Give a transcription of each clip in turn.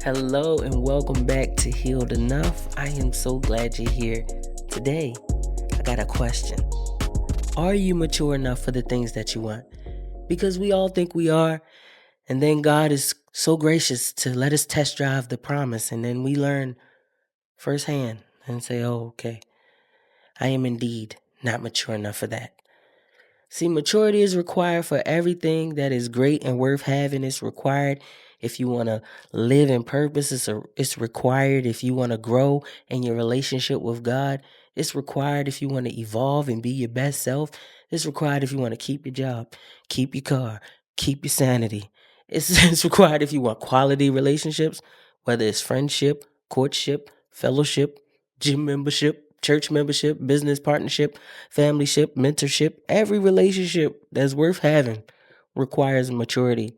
Hello and welcome back to Healed Enough. I am so glad you're here. Today, I got a question. Are you mature enough for the things that you want? Because we all think we are, and then God is so gracious to let us test drive the promise, and then we learn firsthand and say, oh, okay, I am indeed not mature enough for that. See, maturity is required for everything that is great and worth having. It's required if you want to live in purpose. It's required if you want to grow in your relationship with God. It's required if you want to evolve and be your best self. It's required if you want to keep your job, keep your car, keep your sanity. It's required if you want quality relationships, whether it's friendship, courtship, fellowship, gym membership, church membership, business partnership, familyship, mentorship. Every relationship that's worth having requires maturity.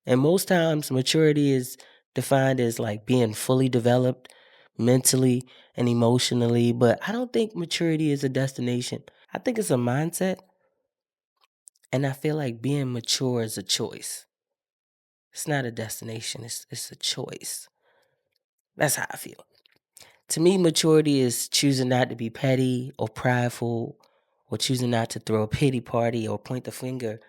And most times, maturity is defined as like being fully developed mentally and emotionally. But I don't think maturity is a destination. I think it's a mindset. And I feel like being mature is a choice. It's not a destination, it's a choice. That's how I feel. To me, maturity is choosing not to be petty or prideful or choosing not to throw a pity party or point the finger,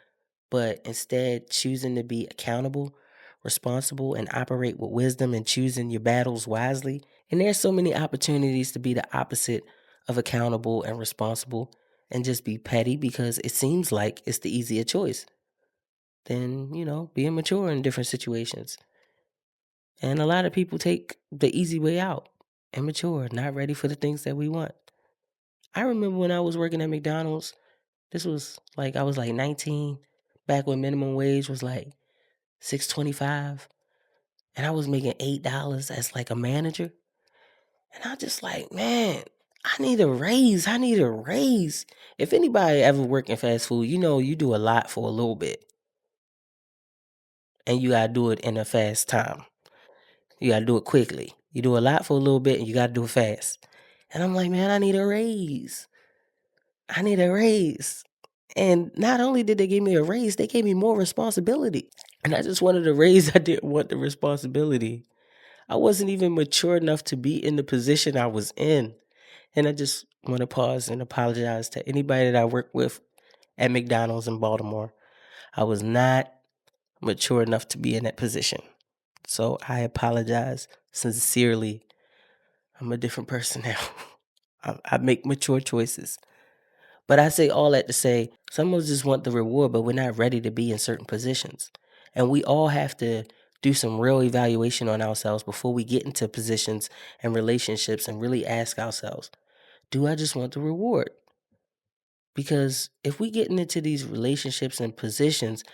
but instead choosing to be accountable, responsible, and operate with wisdom and choosing your battles wisely. And there's so many opportunities to be the opposite of accountable and responsible and just be petty because it seems like it's the easier choice than, being mature in different situations. And a lot of people take the easy way out, immature, not ready for the things that we want. I remember when I was working at McDonald's, this was like I was like 19, back when minimum wage was like 6.25, and I was making $8 as like a manager. And I just like, man, I need a raise. I need a raise. If anybody ever worked in fast food, you do a lot for a little bit and you gotta do it in a fast time. You gotta do it quickly. You do a lot for a little bit and you gotta do it fast. And I'm like, man, I need a raise. I need a raise. And not only did they give me a raise, they gave me more responsibility. And I just wanted a raise. I didn't want the responsibility. I wasn't even mature enough to be in the position I was in. And I just want to pause and apologize to anybody that I worked with at McDonald's in Baltimore. I was not mature enough to be in that position. So I apologize sincerely. I'm a different person now. I make mature choices. But I say all that to say, some of us just want the reward, but we're not ready to be in certain positions. And we all have to do some real evaluation on ourselves before we get into positions and relationships and really ask ourselves, do I just want the reward? Because if we getting into these relationships and positions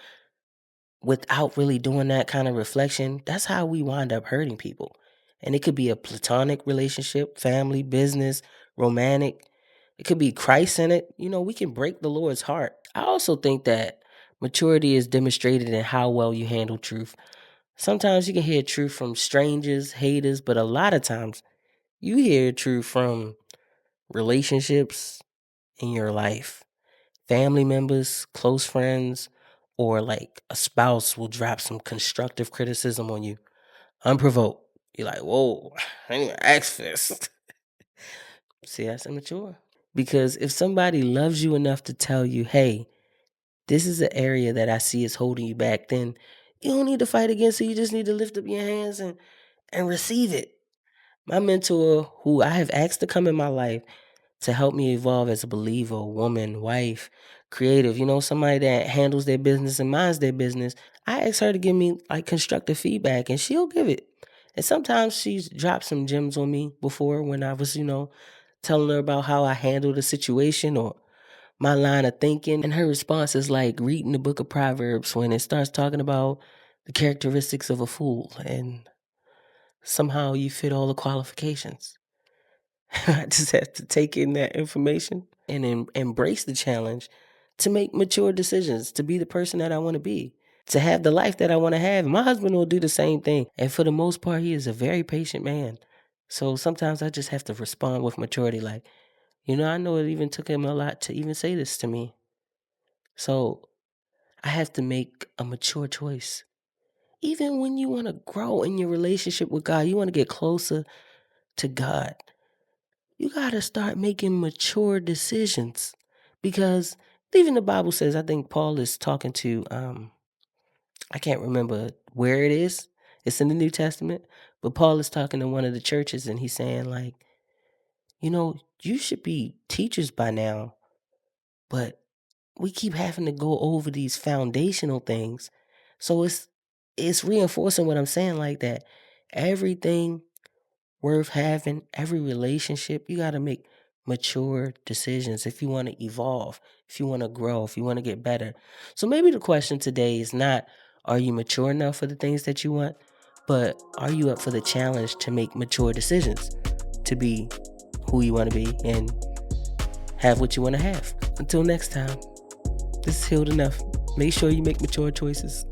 without really doing that kind of reflection, that's how we wind up hurting people. And it could be a platonic relationship, family, business, romantic. It could be Christ in it. We can break the Lord's heart. I also think that maturity is demonstrated in how well you handle truth. Sometimes you can hear truth from strangers, haters, but a lot of times you hear truth from relationships in your life. Family members, close friends, or like a spouse will drop some constructive criticism on you unprovoked. You're like, whoa, I didn't even ask for this. See, that's immature. Because if somebody loves you enough to tell you, hey, this is an area that I see is holding you back, then you don't need to fight against it. You just need to lift up your hands and receive it. My mentor, who I have asked to come in my life, to help me evolve as a believer, woman, wife, creative, somebody that handles their business and minds their business. I asked her to give me like constructive feedback and she'll give it. And sometimes she's dropped some gems on me before when I was, telling her about how I handled a situation or my line of thinking. And her response is like reading the book of Proverbs when it starts talking about the characteristics of a fool and somehow you fit all the qualifications. I just have to take in that information and embrace the challenge to make mature decisions, to be the person that I want to be, to have the life that I want to have. My husband will do the same thing. And for the most part, he is a very patient man. So sometimes I just have to respond with maturity. Like, I know it even took him a lot to even say this to me. So I have to make a mature choice. even when you want to grow in your relationship with God, you want to get closer to God, you got to start making mature decisions. Because even the Bible says, I think Paul is talking to, I can't remember where it is. It's in the New Testament. But Paul is talking to one of the churches and he's saying, like, you should be teachers by now, but we keep having to go over these foundational things. So it's reinforcing what I'm saying, like that everything worth having, every relationship, you got to make mature decisions if you want to evolve, if you want to grow, if you want to get better. So maybe the question today is not, are you mature enough for the things that you want, but are you up for the challenge to make mature decisions, to be who you want to be and have what you want to have? Until next time, this is Healed Enough. Make sure you make mature choices.